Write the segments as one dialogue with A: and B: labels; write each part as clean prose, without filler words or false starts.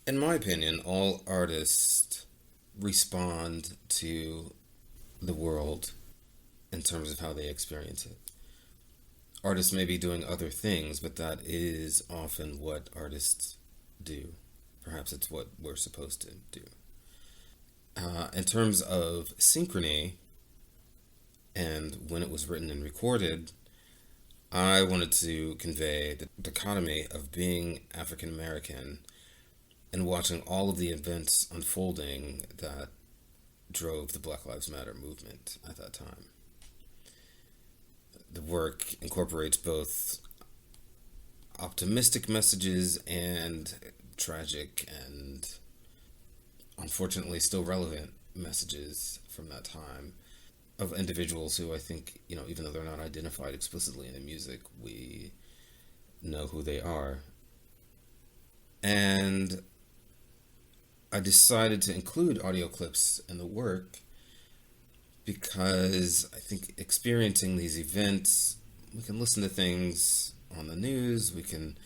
A: In my opinion, all artists respond to the world in terms of how they experience it. Artists may be doing other things, but that is often what artists do. Perhaps it's what we're supposed to do. In terms of Synchrony and when it was written and recorded, I wanted to convey the dichotomy of being African American and watching all of the events unfolding that drove the Black Lives Matter movement at that time. The work incorporates both optimistic messages and tragic and unfortunately still relevant messages from that time of individuals who I think, even though they're not identified explicitly in the music, we know who they are. And I decided to include audio clips in the work because I think experiencing these events, we can listen to things on the news, we can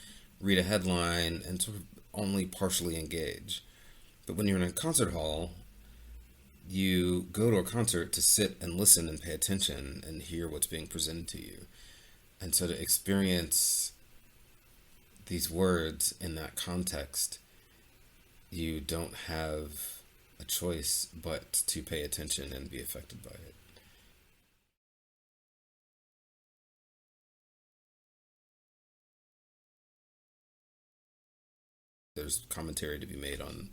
A: read a headline and sort of only partially engage. But when you're in a concert hall, you go to a concert to sit and listen and pay attention and hear what's being presented to you. And so to experience these words in that context, you don't have a choice but to pay attention and be affected by it. There's commentary to be made on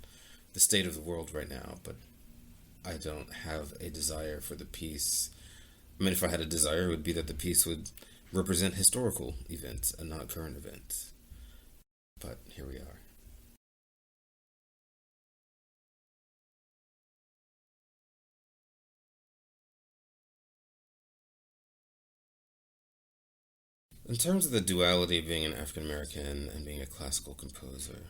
A: the state of the world right now, but I don't have a desire for the piece. I mean, if I had a desire, it would be that the piece would represent historical events and not current events. But here we are. In terms of the duality of being an African American and being a classical composer,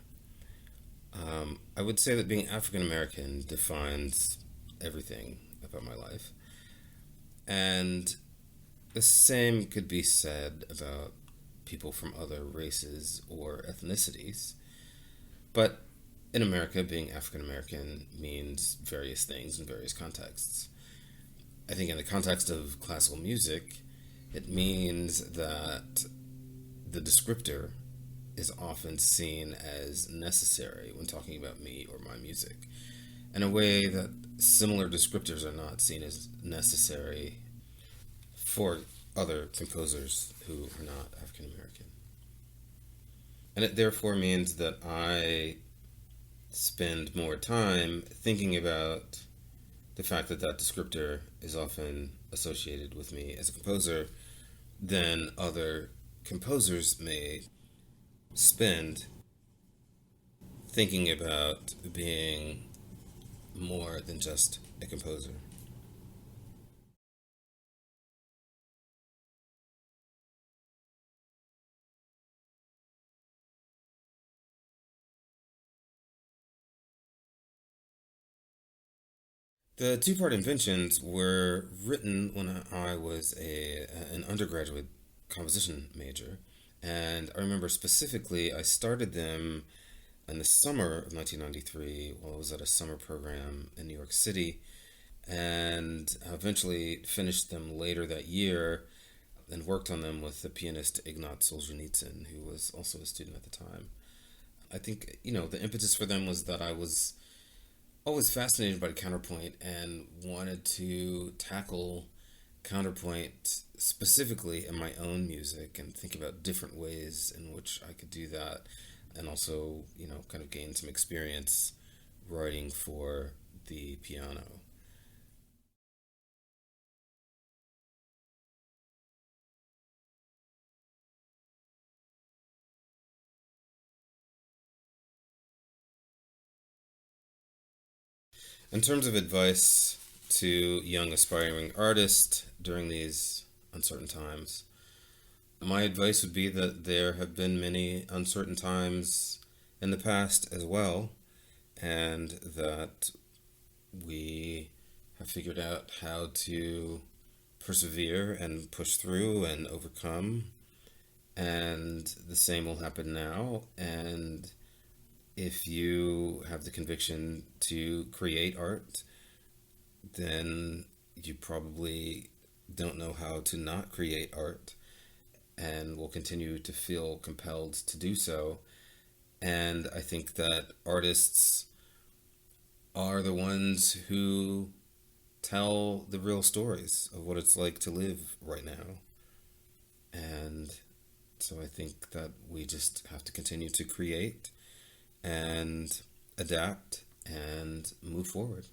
A: I would say that being African American defines everything about my life. And the same could be said about people from other races or ethnicities. But in America, being African American means various things in various contexts. I think in the context of classical music, it means that the descriptor is often seen as necessary when talking about me or my music, in a way that similar descriptors are not seen as necessary for other composers who are not African American. And it therefore means that I spend more time thinking about the fact that that descriptor is often associated with me as a composer than other composers may spend thinking about being more than just a composer. The two-part inventions were written when I was an undergraduate composition major, and I remember specifically I started them in the summer of 1993 while I was at a summer program in New York City, and eventually finished them later that year and worked on them with the pianist Ignat Solzhenitsyn, who was also a student at the time. I think, the impetus for them was that I was always fascinated by counterpoint and wanted to tackle counterpoint specifically in my own music and think about different ways in which I could do that, and also, kind of gain some experience writing for the piano. In terms of advice to young aspiring artists during these uncertain times, my advice would be that there have been many uncertain times in the past as well, and that we have figured out how to persevere and push through and overcome, and the same will happen now. And if you have the conviction to create art, then you probably don't know how to not create art and will continue to feel compelled to do so. And I think that artists are the ones who tell the real stories of what it's like to live right now. And so I think that we just have to continue to create and adapt and move forward.